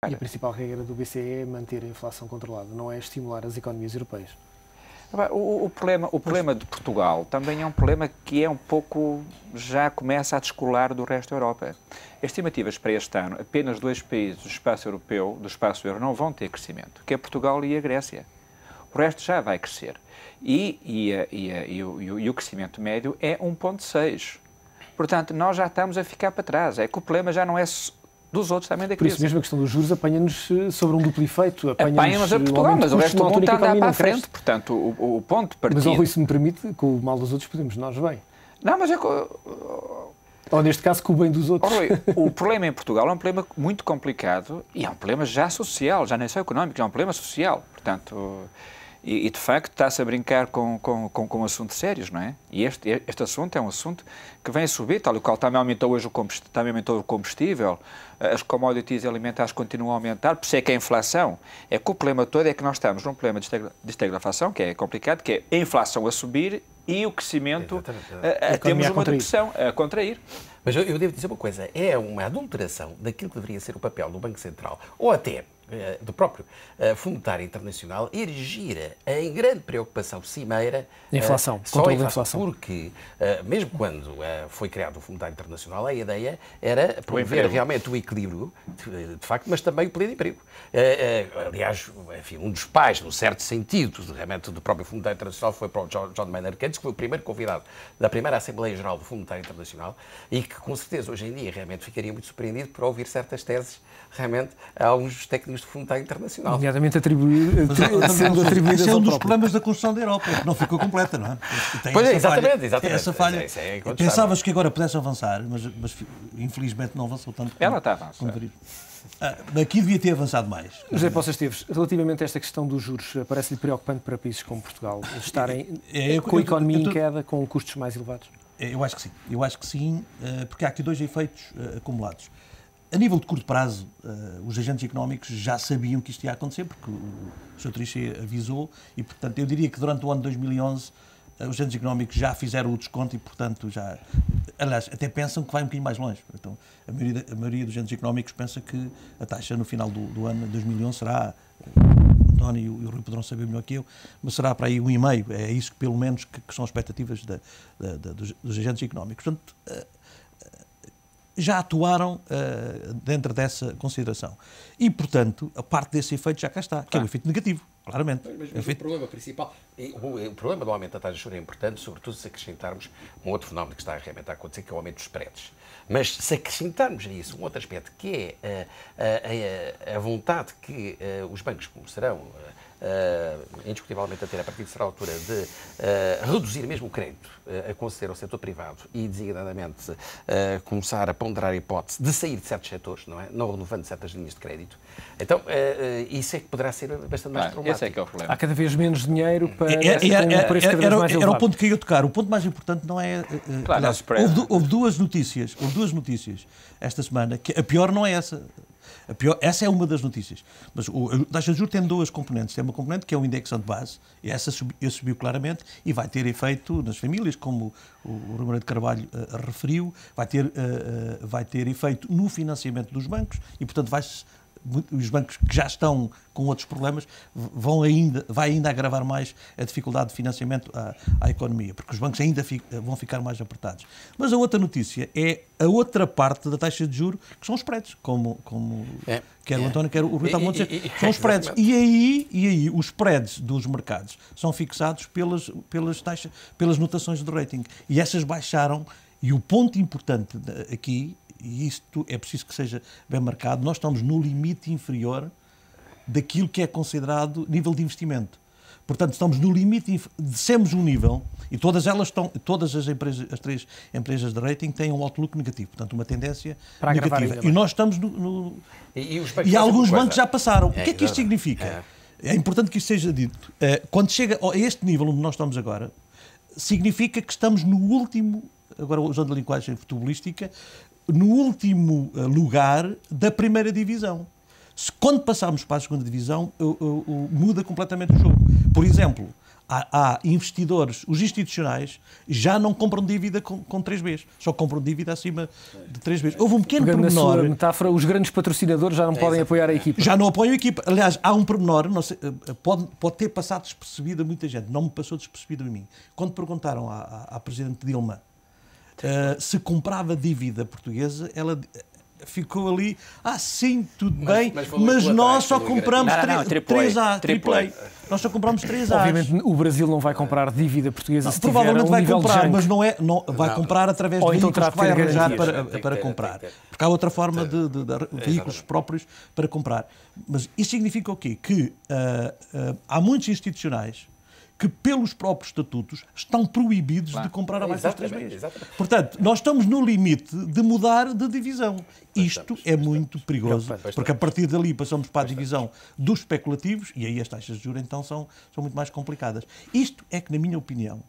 E a principal regra do BCE é manter a inflação controlada, não é estimular as economias europeias. O problema de Portugal também é um problema que é um pouco, já começa a descolar do resto da Europa. As estimativas para este ano, apenas 2 países do espaço europeu, do espaço euro, não vão ter crescimento, que é Portugal e a Grécia. O resto já vai crescer. E o crescimento médio é 1,6. Portanto, nós já estamos a ficar para trás. É que o problema já não é dos outros, também da crise. Por isso mesmo a questão dos juros apanha-nos sobre um duplo efeito. Apanha-nos a Portugal, mas o resto do mundo está a andar para a frente. Portanto, o ponto de partida... Mas, Rui, se me permite, com o mal dos outros podemos nós bem. Não, mas é... Ou, neste caso, com o bem dos outros. Rui, o problema em Portugal é um problema muito complicado e é um problema já social, já nem só económico, é um problema social. Portanto... E, de facto, está-se a brincar com assuntos sérios, não é? E este assunto é um assunto que vem a subir, tal e qual também aumentou hoje o combustível, as commodities alimentares continuam a aumentar, por isso é que a inflação, é que o problema todo é que nós estamos num problema de estagflação, que é complicado, que é a inflação a subir e o crescimento, temos uma depressão a contrair. Mas eu devo dizer uma coisa, é uma adulteração daquilo que deveria ser o papel do Banco Central, ou até do próprio Fundo Monetário Internacional, erigir em grande preocupação cimeira a inflação, controle da inflação. Porque, mesmo quando foi criado o Fundo Monetário Internacional, a ideia era promover realmente o equilíbrio, de facto, mas também o pleno emprego. Aliás, enfim, um dos pais, num certo sentido, realmente do próprio Fundo Monetário Internacional foi para o John Maynard Keynes, que foi o primeiro convidado da primeira Assembleia Geral do Fundo Monetário Internacional e que, com certeza, hoje em dia, realmente ficaria muito surpreendido por ouvir certas teses, realmente, a alguns dos técnicos do Fundo Monetário Internacional. Nomeadamente sendo atribuídas esse é ao um dos próprio. problemas da construção da Europa, que não ficou completa, não é? Pois é, exatamente. Tem essa falha. Pensavas que agora pudesse avançar, mas infelizmente não avançou tanto. Ela está a avançar. Aqui devia ter avançado mais. José Poças Esteves, relativamente a esta questão dos juros, parece-lhe preocupante para países como Portugal estarem com a economia em queda, com custos mais elevados? Eu acho que sim, porque há aqui dois efeitos acumulados. A nível de curto prazo, os agentes económicos já sabiam que isto ia acontecer, porque o Sr. Trichet avisou, e, portanto, eu diria que durante o ano de 2011 os agentes económicos já fizeram o desconto e, portanto, já... Aliás, até pensam que vai um bocadinho mais longe. Então, a maioria dos agentes económicos pensa que a taxa no final do ano de 2011 será... O António e o Rui poderão saber melhor que eu, mas será para aí 1,5%. É isso que, pelo menos, que são expectativas dos agentes económicos. Portanto, já atuaram dentro dessa consideração. E, portanto, a parte desse efeito já cá está, que é um efeito negativo, claramente. Mas o problema principal, o problema do aumento da taxa de juros é importante, sobretudo se acrescentarmos um outro fenómeno que está realmente a acontecer, que é o aumento dos spreads. Mas se acrescentarmos a isso um outro aspecto, que é a vontade que os bancos começarão indiscutivelmente a ter a partir de certa altura de reduzir mesmo o crédito a conceder ao setor privado e, designadamente, começar a ponderar a hipótese de sair de certos setores, não é? Não renovando certas linhas de crédito. Então, isso é que poderá ser bastante mais traumático. Esse é que é o problema. Há cada vez menos dinheiro para um preço cada vez mais elevado. Era o ponto que eu ia tocar. O ponto mais importante não é... Claro, houve duas notícias esta semana, que a pior não é essa. Essa é uma das notícias. Mas a taxa de juros tem duas componentes. Tem uma componente que é o indexante de base, e essa subiu claramente e vai ter efeito nas famílias, como o Rui Moreira de Carvalho referiu, vai ter efeito no financiamento dos bancos e, portanto, os bancos que já estão com outros problemas vai ainda agravar mais a dificuldade de financiamento à economia, porque os bancos ainda vão ficar mais apertados. Mas a outra notícia é a outra parte da taxa de juros, que são os spreads, como quer o António, quer o Rui estava a dizer, são os spreads. E aí os spreads dos mercados são fixados pelas notações de rating. E essas baixaram, e o ponto importante aqui, e isto é preciso que seja bem marcado, nós estamos no limite inferior daquilo que é considerado nível de investimento. Portanto, estamos no limite, descemos um nível, e todas as empresas, as três empresas de rating têm um outlook negativo, portanto, uma tendência negativa. E nós estamos e alguns bancos já passaram. O que é que isto significa? É importante que isto seja dito. Quando chega a este nível onde nós estamos agora, significa que estamos no último, agora usando a linguagem futebolística, no último lugar da primeira divisão. Quando passarmos para a segunda divisão, muda completamente o jogo. Por exemplo, há investidores, os institucionais já não compram dívida com 3 vezes, só compram dívida acima de 3 vezes. Houve um pequeno pormenor. Na sua metáfora, os grandes patrocinadores já não podem apoiar a equipa. Já não apoiam a equipa. Aliás, há um pormenor, não sei, pode ter passado despercebido a muita gente, não me passou despercebido a mim. Quando perguntaram à Presidente Dilma se comprava dívida portuguesa, ela ficou ali, sim, tudo bem, mas nós só compramos 3A, AAA. Nós só compramos 3A. Obviamente o Brasil não vai comprar dívida portuguesa se provavelmente vai comprar, mas não vai comprar através de veículos que vai arranjar para comprar. Porque há outra forma de veículos próprios para comprar. Mas isso significa o quê? Que há muitos institucionais que, pelos próprios estatutos, estão proibidos de comprar abaixo das 3 vezes. Portanto, nós estamos no limite de mudar de divisão. Isto é muito perigoso, porque a partir dali passamos para a divisão dos especulativos, e aí as taxas de juros, então, são muito mais complicadas. Isto é que, na minha opinião,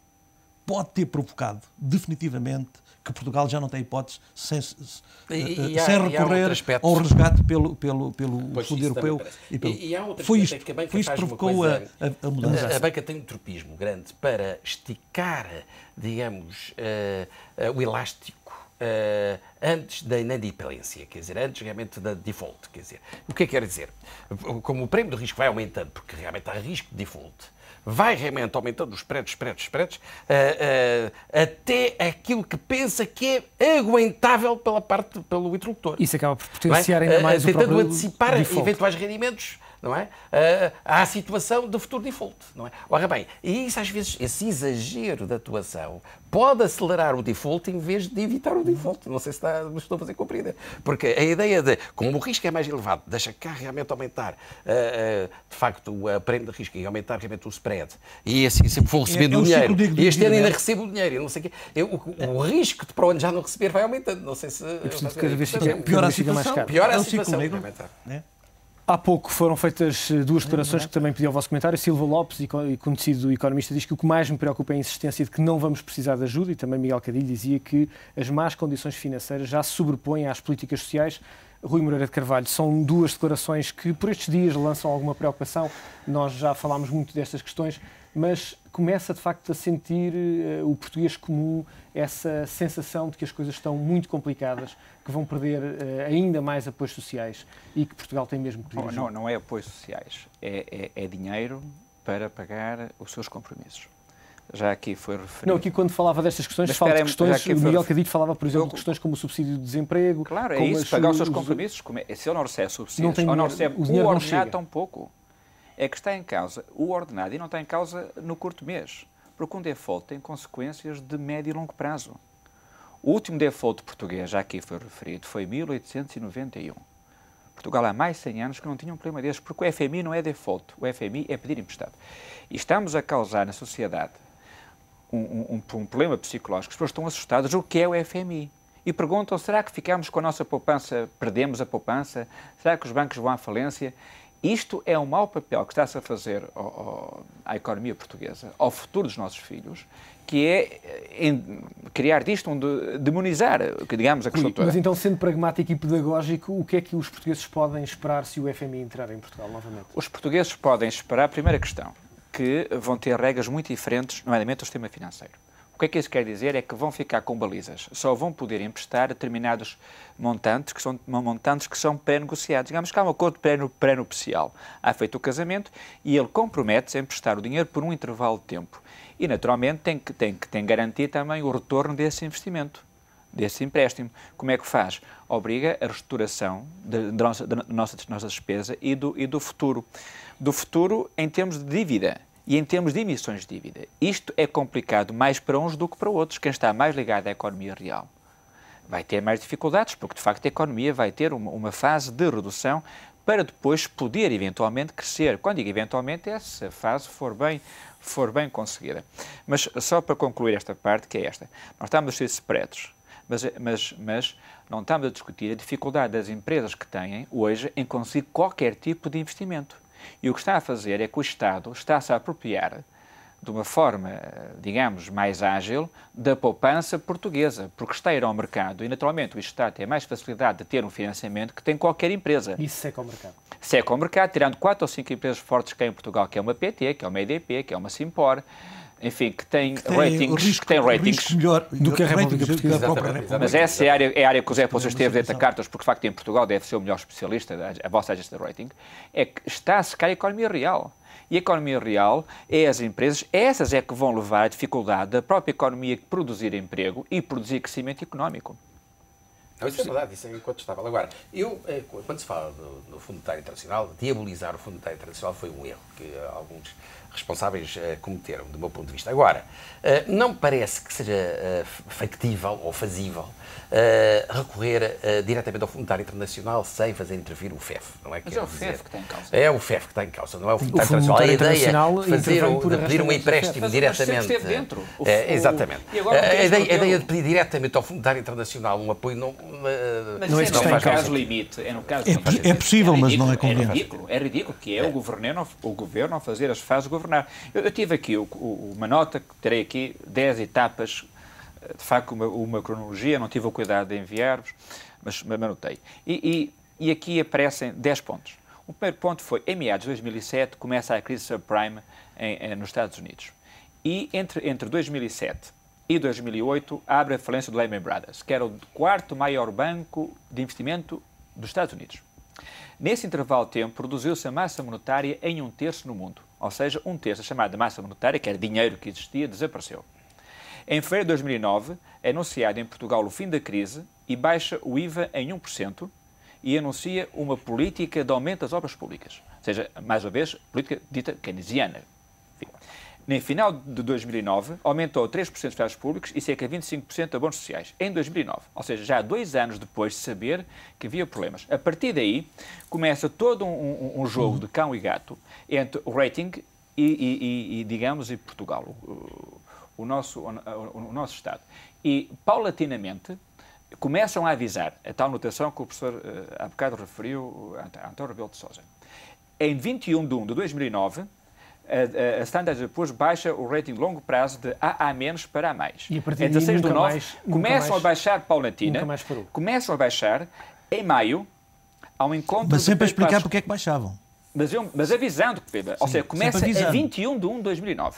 pode ter provocado, definitivamente, que Portugal já não tem hipótese sem recorrer ao resgate pelo Fundo Europeu. Foi isto que provocou a mudança. A banca tem um tropismo grande para esticar, digamos, o elástico antes da inadimplência, quer dizer, antes realmente da default. Quer dizer, o que é que quer dizer? Como o prémio de risco vai aumentando, porque realmente há risco de default, vai realmente aumentando os spreads, até aquilo que pensa que é aguentável pelo interlocutor. Isso acaba por potenciar ainda mais o próprio tentando antecipar default. Eventuais rendimentos, não é? À situação de futuro default, não é? Ora bem, e isso às vezes, esse exagero da atuação pode acelerar o default em vez de evitar o default. Não sei se me estou a fazer compreender. Porque a ideia de, como o risco é mais elevado, deixa cá realmente aumentar, de facto, a prémio de risco e aumentar realmente o spread, e assim sempre vou recebendo o dinheiro, e este ano ainda recebo o dinheiro, e não sei o quê. O risco de para o ano já não receber vai aumentando. Não sei se... cada vez piora a situação. Piora a situação. Há pouco foram feitas 2 declarações que também pediu o vosso comentário. Silva Lopes, conhecido economista, diz que o que mais me preocupa é a insistência de que não vamos precisar de ajuda, e também Miguel Cadilho dizia que as más condições financeiras já se sobrepõem às políticas sociais. Rui Moreira de Carvalho, são 2 declarações que por estes dias lançam alguma preocupação. Nós já falámos muito destas questões, mas começa de facto a sentir o português comum essa sensação de que as coisas estão muito complicadas, que vão perder ainda mais apoios sociais e que Portugal tem mesmo que pedir ajuda. Não é apoios sociais, é dinheiro para pagar os seus compromissos. Já aqui foi referido... Não, aqui quando falava destas questões, falo de questões, o Miguel Cadilho falava, por exemplo, de questões como o subsídio de desemprego... Claro, é isso, pagar os seus compromissos. Se ele não recebe subsídios, ou não recebe o ordenado tão pouco, é que está em causa o ordenado e não está em causa no curto mês. Porque um default tem consequências de médio e longo prazo. O último default português, já aqui foi referido, foi 1891. Portugal há mais de 100 anos que não tinha um problema desses, porque o FMI não é default, o FMI é pedir emprestado. E estamos a causar na sociedade um problema psicológico. As pessoas estão assustadas. O que é o FMI? E perguntam, será que ficamos com a nossa poupança, perdemos a poupança? Será que os bancos vão à falência? Isto é um mau papel que está-se a fazer à economia portuguesa, ao futuro dos nossos filhos, que é criar disto, demonizar, digamos, a questão toda. Mas então, sendo pragmático e pedagógico, o que é que os portugueses podem esperar se o FMI entrar em Portugal novamente? Os portugueses podem esperar, a primeira questão, que vão ter regras muito diferentes, nomeadamente do sistema financeiro. O que é que isso quer dizer? É que vão ficar com balizas. Só vão poder emprestar determinados montantes que são pré-negociados. Digamos que há um acordo pré-nupcial. Há feito o casamento e ele compromete-se a emprestar o dinheiro por um intervalo de tempo. E, naturalmente, tem que garantir também o retorno desse investimento, desse empréstimo. Como é que faz? Obriga a reestruturação da nossa despesa e do futuro. Do futuro em termos de dívida e em termos de emissões de dívida. Isto é complicado mais para uns do que para outros. Quem está mais ligado à economia real vai ter mais dificuldades, porque, de facto, a economia vai ter uma fase de redução para depois poder, eventualmente, crescer. Quando digo eventualmente, essa fase for bem conseguida. Mas, só para concluir esta parte, que é esta. Nós estamos a ser spreads, mas não estamos a discutir a dificuldade das empresas que têm, hoje, em conseguir qualquer tipo de investimento. E o que está a fazer é que o Estado está-se a apropriar de uma forma, digamos, mais ágil, da poupança portuguesa, porque está a ir ao mercado e, naturalmente, o Estado tem mais facilidade de ter um financiamento que tem qualquer empresa. Isso seca o mercado. Seca o mercado, tirando 4 ou 5 empresas fortes que há em Portugal, que é uma PT, que é uma EDP, que é uma Simpor, enfim, que tem ratings melhor do que a República Portuguesa. Mas essa é a área que o Zé Poças esteve dentro da cartas, porque de facto em Portugal deve ser o melhor especialista, a vossa agência de rating, é que está a secar a economia real. E a economia real é as empresas, essas é que vão levar à dificuldade da própria economia de produzir emprego e produzir crescimento económico. Não, isso é verdade, isso é incontestável. Agora, quando se fala do Fundo Monetário Internacional, diabolizar o Fundo Monetário Internacional foi um erro que alguns responsáveis cometeram, do meu ponto de vista. Agora, não me parece que seja factível ou fazível recorrer diretamente ao Fundo Monetário Internacional sem fazer intervir o FEF. Não é? Mas é o FEF que está em causa. É o FEF que está em causa, não é o Fundo Monetário Internacional. A ideia de pedir um empréstimo diretamente. Esteve dentro. Exatamente. A ideia de pedir diretamente ao Fundo Monetário Internacional um apoio não. Mas não é no caso limite. É possível, mas não é conveniente. É ridículo que é o governo a fazer as fases governar. Eu tive aqui uma nota, que terei aqui 10 etapas, de facto uma cronologia, não tive o cuidado de enviar-vos, mas anotei. E aqui aparecem 10 pontos. O primeiro ponto foi, em meados de 2007, começa a crise subprime nos Estados Unidos. E entre 2007 e 2008 abre a falência do Lehman Brothers, que era o quarto maior banco de investimento dos Estados Unidos. Nesse intervalo de tempo, produziu-se a massa monetária em 1/3 no mundo. Ou seja, 1/3 da chamada massa monetária, que era dinheiro que existia, desapareceu. Em fevereiro de 2009, é anunciado em Portugal o fim da crise e baixa o IVA em 1% e anuncia uma política de aumento das obras públicas. Ou seja, mais uma vez, política dita keynesiana. No final de 2009, aumentou 3% dos gastos públicos e cerca de 25% de abonos sociais, em 2009. Ou seja, já 2 anos depois de saber que havia problemas. A partir daí, começa todo um jogo de cão e gato entre o rating e digamos, e Portugal, o nosso Estado. E, paulatinamente, começam a avisar, a tal notação que o professor há bocado referiu, António Rebelo de Sousa. Em 21 de 1 de 2009, a Standard & Poor's baixa o rating de longo prazo de AA- para A+. E a partir em 16 de 9, começam a baixar paulatina, começam a baixar, em maio, ao encontro... Mas sempre a explicar porque é que baixavam. Mas avisando, ou seja, começa a 21 de 1 de 2009.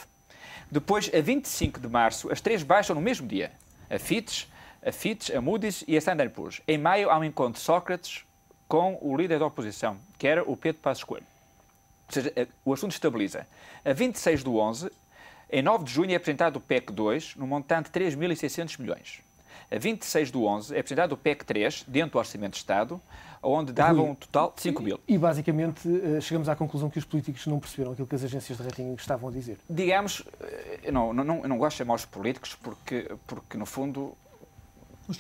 Depois, a 25 de março, as 3 baixam no mesmo dia. A Fitch, a Moody's e a Standard & Poor's. Em maio, há um encontro de Sócrates com o líder da oposição, que era o Pedro Passos Coelho. Ou seja, o assunto estabiliza. A 26 de 11, em 9 de junho, é apresentado o PEC 2, no montante de 3.600 milhões. A 26 de 11, é apresentado o PEC 3, dentro do Orçamento de Estado, onde dava um total de 5 mil. E, basicamente, chegamos à conclusão que os políticos não perceberam aquilo que as agências de rating estavam a dizer. Digamos, eu não gosto de chamar os políticos porque no fundo... Os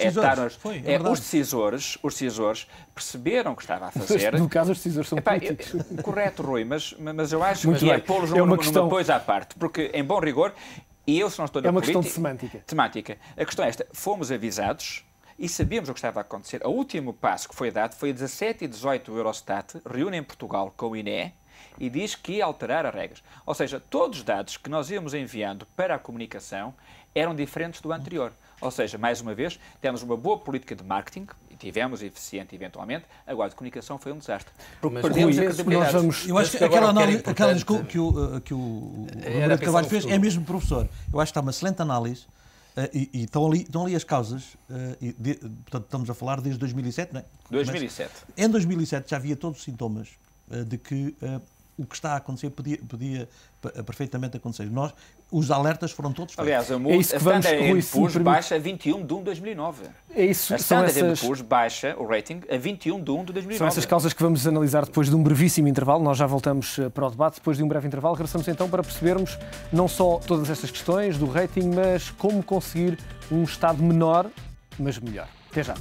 decisores perceberam o que estava a fazer. No caso, os decisores são políticos. Correto, Rui, mas eu acho que é pô-los numa coisa à parte, porque, em bom rigor, e eu se não estou na política... É uma questão de semântica. A questão é esta, fomos avisados e sabíamos o que estava a acontecer. O último passo que foi dado foi 17 e 18 o Eurostat, reúne em Portugal com o INE, e diz que ia alterar as regras. Ou seja, todos os dados que nós íamos enviando para a comunicação eram diferentes do anterior. Ou seja, mais uma vez, temos uma boa política de marketing, e tivemos eficiente eventualmente, agora de comunicação foi um desastre. Porque perdemos a credibilidade. Eu acho que aquela análise que o Roberto Carvalho fez é mesmo professor. Eu acho que está uma excelente análise e estão ali as causas, portanto estamos a falar desde 2007, não é? 2007. Em 2007 já havia todos os sintomas de que o que está a acontecer podia perfeitamente acontecer. Os alertas foram todos feitos. Aliás, a Standard & Poor's baixa a 21 de 1 de 2009. É isso, a Standard & Poor's baixa o rating a 21 de 1 de 2009. São essas causas que vamos analisar depois de um brevíssimo intervalo. Nós já voltamos para o debate. Depois de um breve intervalo, regressamos então para percebermos não só todas estas questões do rating, mas como conseguir um Estado menor, mas melhor. Até já.